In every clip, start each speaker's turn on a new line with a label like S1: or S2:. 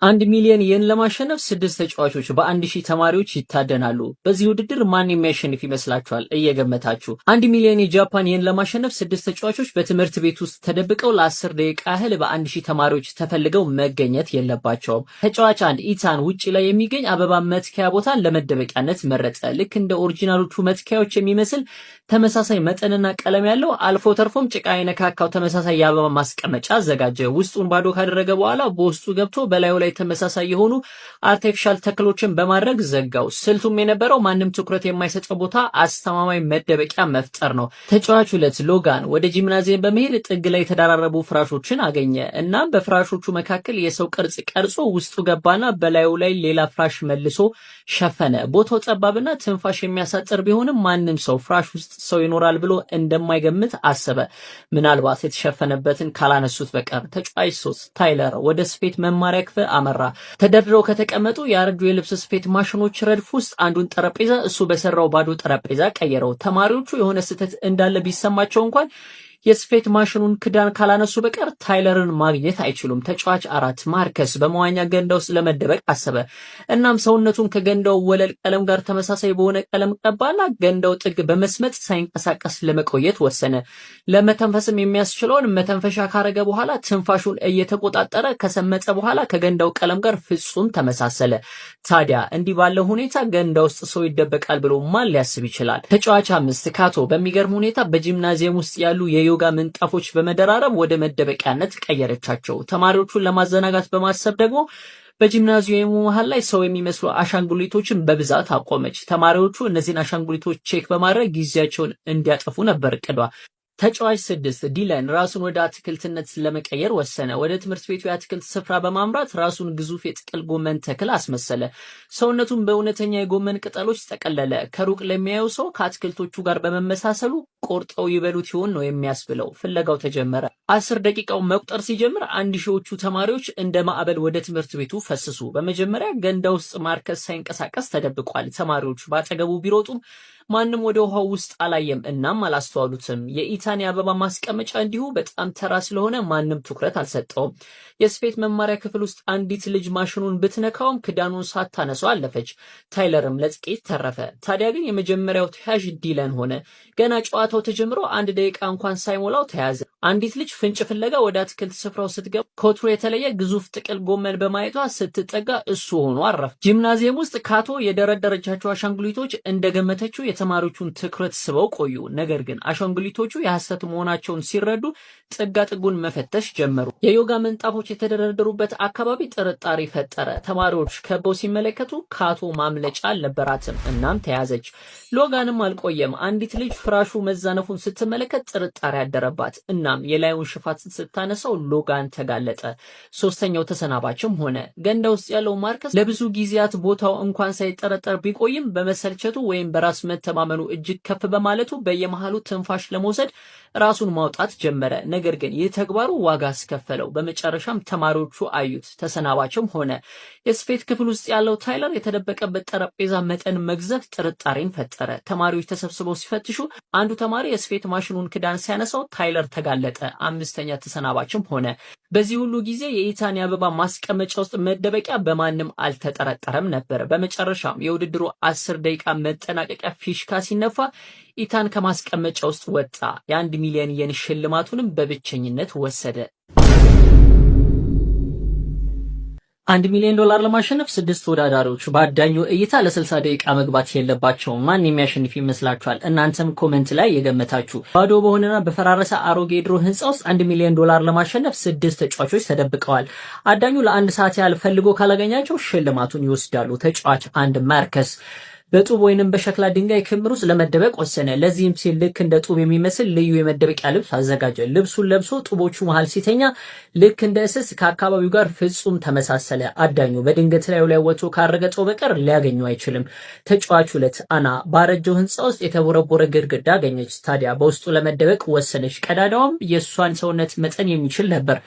S1: 1 ሚሊዮን የን ለማሸነፍ 6 ተጫዋቾች በ1000 ተማሪዎች ይታደናሉ። በዚህ ውድድር ማን የሚያሸንፍ ይመስላችኋል? እየገመታችሁ 1 ሚሊዮን የጃፓን የን ለማሸነፍ 6 ተጫዋቾች በትምህርት ቤት ውስጥ ተደብቀው ለ10 ደቂቃ ያህል በ1000 ተማሪዎች ተፈልገው መገኘት የለባቸውም። ተጫዋች 1 ኢታን ውጪ ላይ የሚገኝ አበባ መትከያ ቦታን ለመደበቂያነት መረጠ። ልክ እንደ ኦሪጂናሎቹ መትከያዎች የሚመስል ተመሳሳይ መጠንና ቀለም ያለው አልፎ ተርፎም ጭቃ የነካካው ተመሳሳይ የአበባ ማስቀመጫ አዘጋጀ። ውስጡን ባዶ ካደረገ በኋላ በውስጡ ገብቶ በላዩ ላይ ተመሳሳይ የሆኑ አርቲፊሻል ተክሎችን በማድረግ ዘጋው። ስልቱም የነበረው ማንም ትኩረት የማይሰጠው ቦታ አስተማማኝ መደበቂያ መፍጠር ነው። ተጫዋች 2 ሎጋን ወደ ጂምናዚየም በመሄድ ጥግ ላይ የተደራረቡ ፍራሾችን አገኘ። እናም በፍራሾቹ መካከል የሰው ቅርጽ ቀርጾ ውስጡ ገባና በላዩ ላይ ሌላ ፍራሽ መልሶ ሸፈነ። ቦታው ጠባብና ትንፋሽ የሚያሳጥር ቢሆንም ማንም ሰው ፍራሽ ውስጥ ሰው ይኖራል ብሎ እንደማይገምት አሰበ፣ ምናልባት የተሸፈነበትን ካላነሱት በቀር። ተጫዋች 3 ታይለር ወደ ስፌት መማሪያ ክፍል አመራ። ተደርድረው ከተቀመጡ ያረጁ የልብስ ስፌት ማሽኖች ረድፍ ውስጥ አንዱን ጠረጴዛ እሱ በሰራው ባዶ ጠረጴዛ ቀየረው። ተማሪዎቹ የሆነ ስህተት እንዳለ ቢሰማቸው እንኳን የስፌት ማሽኑን ክዳን ካላነሱ በቀር ታይለርን ማግኘት አይችሉም። ተጫዋች 4 ማርከስ በመዋኛ ገንዳ ውስጥ ለመደበቅ አሰበ። እናም ሰውነቱን ከገንዳው ወለል ቀለም ጋር ተመሳሳይ በሆነ ቀለም ቀባና ገንዳው ጥግ በመስመጥ ሳይንቀሳቀስ ለመቆየት ወሰነ። ለመተንፈስም የሚያስችለውን መተንፈሻ ካረገ በኋላ ትንፋሹን እየተቆጣጠረ ከሰመጠ በኋላ ከገንዳው ቀለም ጋር ፍጹም ተመሳሰለ። ታዲያ እንዲህ ባለው ሁኔታ ገንዳ ውስጥ ሰው ይደበቃል ብሎ ማን ሊያስብ ይችላል? ተጫዋች 5 ካቶ በሚገርም ሁኔታ በጂምናዚየም ውስጥ ያሉ የዮጋ ምንጣፎች በመደራረብ ወደ መደበቂያነት ቀየረቻቸው። ተማሪዎቹን ለማዘናጋት በማሰብ ደግሞ በጂምናዚየሙ መሃል ላይ ሰው የሚመስሉ አሻንጉሊቶችን በብዛት አቆመች። ተማሪዎቹ እነዚህን አሻንጉሊቶች ቼክ በማድረግ ጊዜያቸውን እንዲያጠፉ ነበር እቅዷ። ተጫዋች 6 ዲለን ራሱን ወደ አትክልትነት ለመቀየር ወሰነ። ወደ ትምህርት ቤቱ የአትክልት ስፍራ በማምራት ራሱን ግዙፍ የጥቅል ጎመን ተክል አስመሰለ። ሰውነቱን በእውነተኛ የጎመን ቅጠሎች ጠቀለለ። ከሩቅ ለሚያየው ሰው ከአትክልቶቹ ጋር በመመሳሰሉ ቆርጠው ይበሉት ይሆን ነው የሚያስብለው። ፍለጋው ተጀመረ። 10 ደቂቃው መቁጠር ሲጀምር 1000ዎቹ ተማሪዎች እንደ ማዕበል ወደ ትምህርት ቤቱ ፈሰሱ። በመጀመሪያ ገንዳ ውስጥ ማርከስ ሳይንቀሳቀስ ተደብቋል። ተማሪዎች ባጠገቡ ቢሮጡም ማንም ወደ ውሃው ውስጥ አላየም፣ እናም አላስተዋሉትም። የኢታን የአበባ ማስቀመጫ እንዲሁ በጣም ተራ ስለሆነ ማንም ትኩረት አልሰጠውም። የስፌት መማሪያ ክፍል ውስጥ አንዲት ልጅ ማሽኑን ብትነካውም ክዳኑን ሳታነሳው አለፈች። ታይለርም ለጥቂት ተረፈ። ታዲያ ግን የመጀመሪያው ተያዥ ዲለን ሆነ። ገና ጨዋታው ተጀምሮ 1 ደቂቃ እንኳን ሳይሞላው ተያዘ። አንዲት ልጅ ፍንጭ ፍለጋ ወደ አትክልት ስፍራው ስትገባ ከወትሮ የተለየ ግዙፍ ጥቅል ጎመን በማየቷ ስትጠጋ እሱ ሆኖ አረፈ። ጂምናዚየም ውስጥ ካቶ የደረደረቻቸው አሻንጉሊቶች እንደገመተችው የተማሪዎቹን ትኩረት ስበው ቆዩ። ነገር ግን አሻንጉሊቶቹ የሐሰት መሆናቸውን ሲረዱ ጥጋ ጥጉን መፈተሽ ጀመሩ። የዮጋ ምንጣፎች የተደረደሩበት አካባቢ ጥርጣሬ ፈጠረ። ተማሪዎች ከበው ሲመለከቱ ካቶ ማምለጫ አልነበራትም፣ እናም ተያዘች። ሎጋንም አልቆየም። አንዲት ልጅ ፍራሹ መዛነፉን ስትመለከት ጥርጣሬ አደረባት። እናም የላዩን ሽፋት ስታነሳው ሎጋን ተጋለጠ። ሶስተኛው ተሰናባችም ሆነ። ገንዳ ውስጥ ያለው ማርከስ ለብዙ ጊዜያት ቦታው እንኳን ሳይጠረጠር ቢቆይም በመሰልቸቱ ወይም በራስ መተማመኑ እጅግ ከፍ በማለቱ በየመሃሉ ትንፋሽ ለመውሰድ ራሱን ማውጣት ጀመረ። ነገር ግን ይህ ተግባሩ ዋጋ አስከፈለው። በመጨረሻም ተማሪዎቹ አዩት፣ ተሰናባችም ሆነ። የስፌት ክፍል ውስጥ ያለው ታይለር የተደበቀበት ጠረጴዛ መጠን መግዘፍ ጥርጣሬን ፈጠረ። ተማሪዎች ተሰብስበው ሲፈትሹ አንዱ ተማሪ የስፌት ማሽኑን ክዳን ሲያነሳው ታይለር ተጋለጠ። 5ኛ ተሰናባችም ሆነ። በዚህ ሁሉ ጊዜ የኢታን የአበባ ማስቀመጫ ውስጥ መደበቂያ በማንም አልተጠረጠረም ነበር። በመጨረሻም የውድድሩ 10 ደቂቃ መጠናቀቂያ ፊሽካ ሲነፋ ኢታን ከማስቀመጫ ውስጥ ወጣ። የ1 ሚሊዮን የን ሽልማቱንም በብቸኝነት ወሰደ። $1 ሚሊዮን ለማሸነፍ 6 ተወዳዳሪዎች በአዳኙ እይታ ለ60 ደቂቃ መግባት የለባቸውም። ማን የሚያሸንፍ ይመስላችኋል? እናንተም ኮሜንት ላይ የገመታችሁ። ባዶ በሆነና በፈራረሰ አሮጌ ድሮ ህንጻ ውስጥ $1 ሚሊዮን ለማሸነፍ 6 ተጫዋቾች ተደብቀዋል። አዳኙ ለ1 ሰዓት ያህል ፈልጎ ካላገኛቸው ሽልማቱን ይወስዳሉ። ተጫዋች 1 ማርከስ በጡብ ወይንም በሸክላ ድንጋይ ክምር ውስጥ ለመደበቅ ወሰነ። ለዚህም ሲል ልክ እንደ ጡብ የሚመስል ልዩ የመደበቂያ ልብስ አዘጋጀ። ልብሱን ለብሶ ጡቦቹ መሃል ሲተኛ ልክ እንደ እስስት ከአካባቢው ጋር ፍጹም ተመሳሰለ። አዳኙ በድንገት ላይ ወጥቶ ካረገጠው በቀር ሊያገኘው አይችልም። ተጫዋች 2 አና ባረጀው ህንጻ ውስጥ የተቦረቦረ ግድግዳ አገኘች። ታዲያ በውስጡ ለመደበቅ ወሰነች። ቀዳዳውም የእሷን ሰውነት መጠን የሚችል ነበር።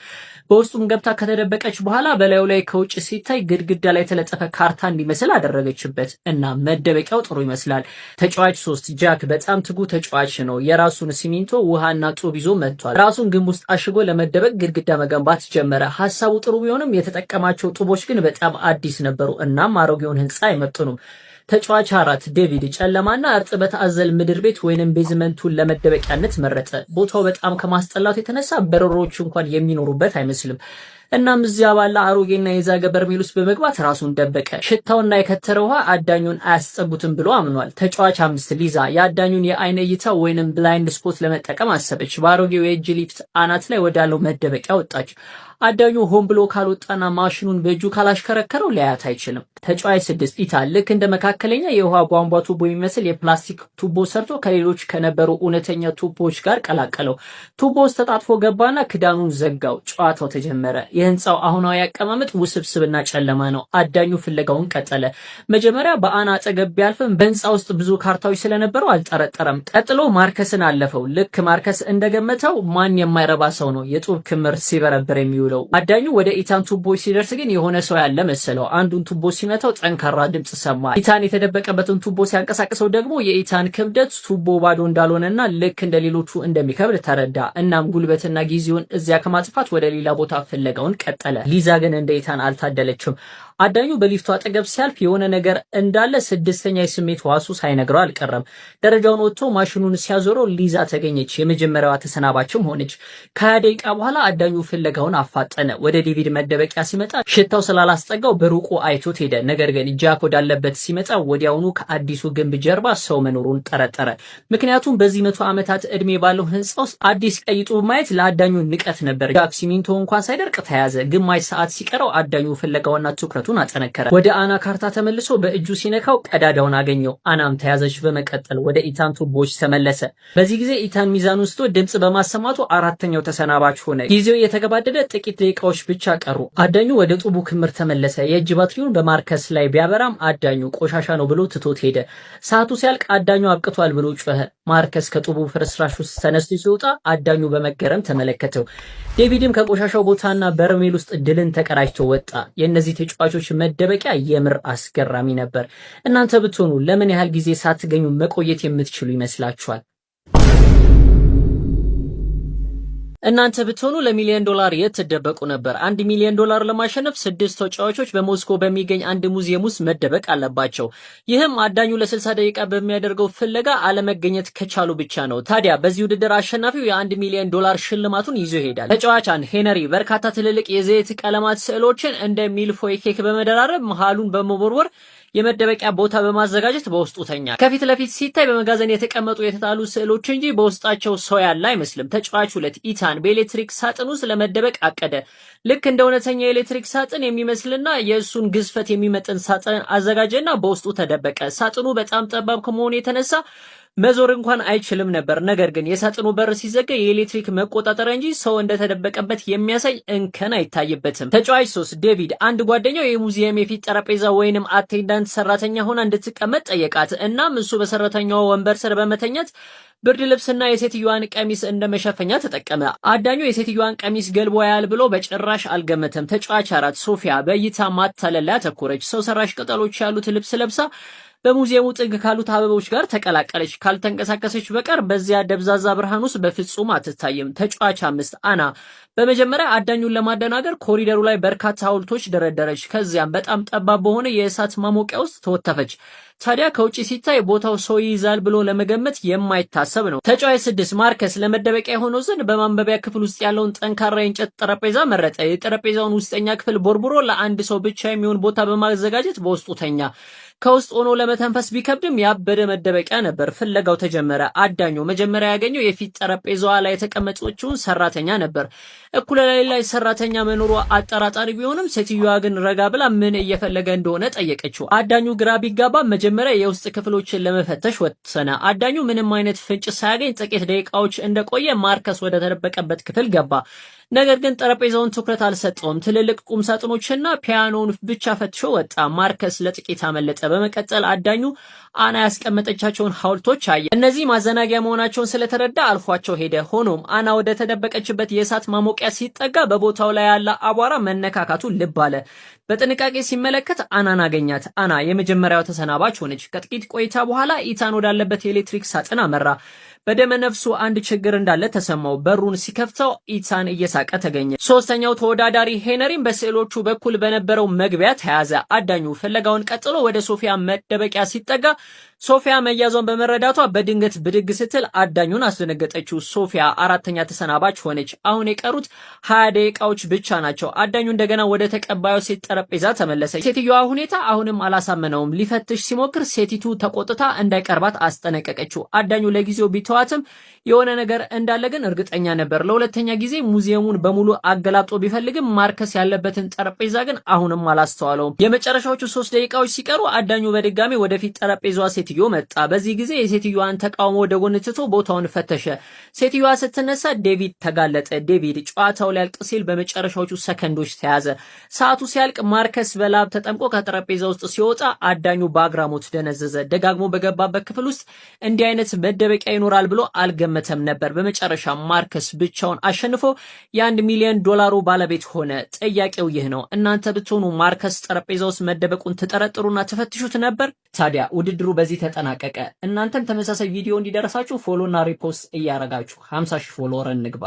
S1: በውስጡም ገብታ ከተደበቀች በኋላ በላዩ ላይ ከውጭ ሲታይ ግድግዳ ላይ የተለጠፈ ካርታ እንዲመስል አደረገችበት እና መደበቂያው ጥሩ ይመስላል። ተጫዋች 3 ጃክ በጣም ትጉ ተጫዋች ነው። የራሱን ሲሚንቶ ውሃና ጡብ ይዞ መጥቷል። ራሱን ግንብ ውስጥ አሽጎ ለመደበቅ ግድግዳ መገንባት ጀመረ። ሐሳቡ ጥሩ ቢሆንም የተጠቀማቸው ጡቦች ግን በጣም አዲስ ነበሩ እናም አሮጌውን ህንጻ አይመጥኑም። ተጫዋች 4 ዴቪድ ጨለማና እርጥበት አዘል ምድር ቤት ወይንም ቤዝመንቱን ለመደበቂያነት መረጠ። ቦታው በጣም ከማስጠላቱ የተነሳ በረሮች እንኳን የሚኖሩበት አይመስልም። እናም እዚያ ባለ አሮጌና የዛገ በርሜል ውስጥ በመግባት ራሱን ደበቀ። ሽታውና የከተረ ውሃ አዳኙን አያስጠጉትም ብሎ አምኗል። ተጫዋች 5 ሊዛ የአዳኙን የአይን እይታ ወይንም ብላይንድ ስፖት ለመጠቀም አሰበች። በአሮጌው የእጅ ሊፍት አናት ላይ ወዳለው መደበቂያ ወጣች። አዳኙ ሆን ብሎ ካልወጣና ማሽኑን በእጁ ካላሽከረከረው ሊያያት አይችልም። ተጫዋች 6 ኢታን ልክ እንደ መካከለኛ የውሃ ቧንቧ ቱቦ የሚመስል የፕላስቲክ ቱቦ ሰርቶ ከሌሎች ከነበሩ እውነተኛ ቱቦዎች ጋር ቀላቀለው። ቱቦ ውስጥ ተጣጥፎ ገባና ክዳኑን ዘጋው። ጨዋታው ተጀመረ። የህንጻው አሁናዊ አቀማመጥ ውስብስብና ጨለማ ነው። አዳኙ ፍለጋውን ቀጠለ። መጀመሪያ በአና አጠገብ ቢያልፍም በህንጻ ውስጥ ብዙ ካርታዎች ስለነበሩ አልጠረጠረም። ቀጥሎ ማርከስን አለፈው። ልክ ማርከስ እንደገመተው ማን የማይረባ ሰው ነው የጡብ ክምር ሲበረብር የሚውለው። አዳኙ ወደ ኢታን ቱቦች ሲደርስ ግን የሆነ ሰው ያለ መሰለው። አንዱን ቱቦ ሲመታው ጠንካራ ድምጽ ሰማ። ኢታን የተደበቀበትን ቱቦ ሲያንቀሳቅሰው ደግሞ የኢታን ክብደት ቱቦ ባዶ እንዳልሆነና ልክ እንደሌሎቹ እንደሚከብድ ተረዳ። እናም ጉልበትና ጊዜውን እዚያ ከማጥፋት ወደ ሌላ ቦታ ፍለጋውን ቀጠለ። ሊዛ ግን እንደ ኢታን አልታደለችም። አዳኙ በሊፍቱ አጠገብ ሲያልፍ የሆነ ነገር እንዳለ ስድስተኛ የስሜት ዋሱ ሳይነግረው አልቀረም። ደረጃውን ወጥቶ ማሽኑን ሲያዞረው ሊዛ ተገኘች። የመጀመሪያዋ ተሰናባችም ሆነች። ከ20 ደቂቃ በኋላ አዳኙ ፍለጋውን አፋጠነ። ወደ ዴቪድ መደበቂያ ሲመጣ ሽታው ስላላስጠጋው በሩቁ አይቶት ሄደ። ነገር ግን ጃክ ወዳለበት ሲመጣ ወዲያውኑ ከአዲሱ ግንብ ጀርባ ሰው መኖሩን ጠረጠረ። ምክንያቱም በዚህ 100 ዓመታት እድሜ ባለው ህንጻ ውስጥ አዲስ ቀይ ጡብ ማየት ለአዳኙ ንቀት ነበር። ጃክ ሲሚንቶ እንኳን ሳይደርቅ ተያዘ። ግማሽ ሰዓት ሲቀረው አዳኙ ፍለጋውና ትኩረቱ አጠነከረ። ወደ አና ካርታ ተመልሶ በእጁ ሲነካው ቀዳዳውን አገኘው። አናም ተያዘች። በመቀጠል ወደ ኢታን ቱቦች ተመለሰ። በዚህ ጊዜ ኢታን ሚዛን ውስጥ ድምጽ በማሰማቱ አራተኛው ተሰናባች ሆነ። ጊዜው የተገባደደ ጥቂት ደቂቃዎች ብቻ ቀሩ። አዳኙ ወደ ጡቡ ክምር ተመለሰ። የእጅ ባትሪውን በማርከስ ላይ ቢያበራም አዳኙ ቆሻሻ ነው ብሎ ትቶት ሄደ። ሰዓቱ ሲያልቅ አዳኙ አብቅቷል ብሎ ጮኸ። ማርከስ ከጡቡ ፍርስራሽ ውስጥ ተነስቶ ሲወጣ አዳኙ በመገረም ተመለከተው። ዴቪድም ከቆሻሻው ቦታና በርሜል ውስጥ ድልን ተቀዳጅቶ ወጣ። የእነዚህ ተጫዋቾች መደበቂያ የምር አስገራሚ ነበር። እናንተ ብትሆኑ ለምን ያህል ጊዜ ሳትገኙ መቆየት የምትችሉ ይመስላችኋል? እናንተ ብትሆኑ ለሚሊዮን ዶላር የት ተደበቁ ነበር? $1 ሚሊዮን ለማሸነፍ 6 ተጫዋቾች በሞስኮ በሚገኝ አንድ ሙዚየም ውስጥ መደበቅ አለባቸው። ይህም አዳኙ ለ60 ደቂቃ በሚያደርገው ፍለጋ አለመገኘት ከቻሉ ብቻ ነው። ታዲያ በዚህ ውድድር አሸናፊው የ$1 ሚሊዮን ሽልማቱን ይዞ ይሄዳል። ተጫዋች 1 ሄነሪ በርካታ ትልልቅ የዘይት ቀለማት ስዕሎችን እንደ ሚልፎይ ኬክ በመደራረብ መሃሉን በመቦርቦር የመደበቂያ ቦታ በማዘጋጀት በውስጡ ተኛ። ከፊት ለፊት ሲታይ በመጋዘን የተቀመጡ የተጣሉ ስዕሎች እንጂ በውስጣቸው ሰው ያለ አይመስልም። ተጫዋች 2 ኢታን በኤሌክትሪክ ሳጥን ውስጥ ለመደበቅ አቀደ። ልክ እንደ እውነተኛ የኤሌክትሪክ ሳጥን የሚመስልና የእሱን ግዝፈት የሚመጥን ሳጥን አዘጋጀና በውስጡ ተደበቀ። ሳጥኑ በጣም ጠባብ ከመሆኑ የተነሳ መዞር እንኳን አይችልም ነበር። ነገር ግን የሳጥኑ በር ሲዘጋ የኤሌክትሪክ መቆጣጠሪያ እንጂ ሰው እንደተደበቀበት የሚያሳይ እንከን አይታይበትም። ተጫዋች 3 ዴቪድ አንድ ጓደኛው የሙዚየም የፊት ጠረጴዛ ወይንም አቴንዳንት ሰራተኛ ሆና እንድትቀመጥ ጠየቃት። እናም እሱ በሰራተኛው ወንበር ስር በመተኛት ብርድ ልብስና የሴትዮዋን ቀሚስ እንደመሸፈኛ ተጠቀመ። አዳኙ የሴትዮዋን ቀሚስ ገልቦ ያያል ብሎ በጭራሽ አልገመተም። ተጫዋች 4 ሶፊያ በእይታ ማታለል ላይ አተኮረች። ሰው ሰራሽ ቅጠሎች ያሉት ልብስ ለብሳ በሙዚየሙ ጥግ ካሉት አበቦች ጋር ተቀላቀለች። ካልተንቀሳቀሰች በቀር በዚያ ደብዛዛ ብርሃን ውስጥ በፍጹም አትታይም። ተጫዋች 5 አና በመጀመሪያ አዳኙን ለማደናገር ኮሪደሩ ላይ በርካታ ሐውልቶች ደረደረች። ከዚያም በጣም ጠባብ በሆነ የእሳት ማሞቂያ ውስጥ ተወተፈች። ታዲያ ከውጪ ሲታይ ቦታው ሰው ይይዛል ብሎ ለመገመት የማይታሰብ ነው። ተጫዋች 6 ማርከስ ለመደበቂያ የሆነው ዘንድ በማንበቢያ ክፍል ውስጥ ያለውን ጠንካራ የእንጨት ጠረጴዛ መረጠ። የጠረጴዛውን ውስጠኛ ክፍል ቦርቡሮ ለአንድ ሰው ብቻ የሚሆን ቦታ በማዘጋጀት በውስጡ ተኛ። ከውስጥ ሆኖ ለመተንፈስ ቢከብድም ያበደ መደበቂያ ነበር። ፍለጋው ተጀመረ። አዳኙ መጀመሪያ ያገኘው የፊት ጠረጴዛዋ ላይ የተቀመጠችውን ሰራተኛ ነበር። እኩለ ሌሊት ላይ ሰራተኛ መኖሯ አጠራጣሪ ቢሆንም ሴትዮዋ ግን ረጋ ብላ ምን እየፈለገ እንደሆነ ጠየቀችው። አዳኙ ግራ ቢጋባ መጀመሪያ የውስጥ ክፍሎችን ለመፈተሽ ወሰነ። አዳኙ ምንም አይነት ፍንጭ ሳያገኝ ጥቂት ደቂቃዎች እንደቆየ ማርከስ ወደ ተደበቀበት ክፍል ገባ። ነገር ግን ጠረጴዛውን ትኩረት አልሰጠውም። ትልልቅ ቁም ሳጥኖችና ፒያኖውን ብቻ ፈትሾ ወጣ። ማርከስ ለጥቂት አመለጠ። በመቀጠል አዳኙ አና ያስቀመጠቻቸውን ሐውልቶች አየ። እነዚህ ማዘናጊያ መሆናቸውን ስለተረዳ አልፏቸው ሄደ። ሆኖም አና ወደ ተደበቀችበት የእሳት ማሞቂያ ሲጠጋ በቦታው ላይ ያለ አቧራ መነካካቱ ልብ አለ። በጥንቃቄ ሲመለከት አናን አገኛት። አና የመጀመሪያው ተሰናባች ሆነች። ከጥቂት ቆይታ በኋላ ኢታን ወዳለበት የኤሌክትሪክ ሳጥን አመራ። በደመ ነፍሱ አንድ ችግር እንዳለ ተሰማው። በሩን ሲከፍተው ኢታን እየሳቀ ተገኘ። ሶስተኛው ተወዳዳሪ ሄነሪም በስዕሎቹ በኩል በነበረው መግቢያ ተያዘ። አዳኙ ፍለጋውን ቀጥሎ ወደ ሶፊያ መደበቂያ ሲጠጋ ሶፊያ መያዟን በመረዳቷ በድንገት ብድግ ስትል አዳኙን አስደነገጠችው። ሶፊያ አራተኛ ተሰናባች ሆነች። አሁን የቀሩት 20 ደቂቃዎች ብቻ ናቸው። አዳኙ እንደገና ወደ ተቀባዩ ሴት ጠረጴዛ ተመለሰ። ሴትዮዋ ሁኔታ አሁንም አላሳመነውም። ሊፈትሽ ሲሞክር ሴቲቱ ተቆጥታ እንዳይቀርባት አስጠነቀቀችው። አዳኙ ለጊዜው ቢተዋትም የሆነ ነገር እንዳለ ግን እርግጠኛ ነበር። ለሁለተኛ ጊዜ ሙዚየሙን በሙሉ አገላብጦ ቢፈልግም ማርከስ ያለበትን ጠረጴዛ ግን አሁንም አላስተዋለውም። የመጨረሻዎቹ 3 ደቂቃዎች ሲቀሩ አዳኙ በድጋሚ ወደፊት ጠረጴዛዋ ሴትዮ መጣ። በዚህ ጊዜ የሴትዮዋን ተቃውሞ ወደ ጎን ትቶ ቦታውን ፈተሸ። ሴትዮዋ ስትነሳ ዴቪድ ተጋለጠ። ዴቪድ ጨዋታው ሊያልቅ ሲል በመጨረሻዎቹ ሰከንዶች ተያዘ። ሰዓቱ ሲያልቅ ማርከስ በላብ ተጠምቆ ከጠረጴዛ ውስጥ ሲወጣ አዳኙ በአግራሞት ደነዘዘ። ደጋግሞ በገባበት ክፍል ውስጥ እንዲህ አይነት መደበቂያ ይኖራል ብሎ አልገመተም ነበር። በመጨረሻ ማርከስ ብቻውን አሸንፎ የ1 ሚሊዮን ዶላሩ ባለቤት ሆነ። ጥያቄው ይህ ነው፣ እናንተ ብትሆኑ ማርከስ ጠረጴዛ ውስጥ መደበቁን ትጠረጥሩና ትፈትሹት ነበር? ታዲያ ውድድሩ በዚህ ተጠናቀቀ። እናንተም ተመሳሳይ ቪዲዮ እንዲደርሳችሁ ፎሎ እና ሪፖስት እያረጋችሁ 50,000 ፎሎወር እንግባ።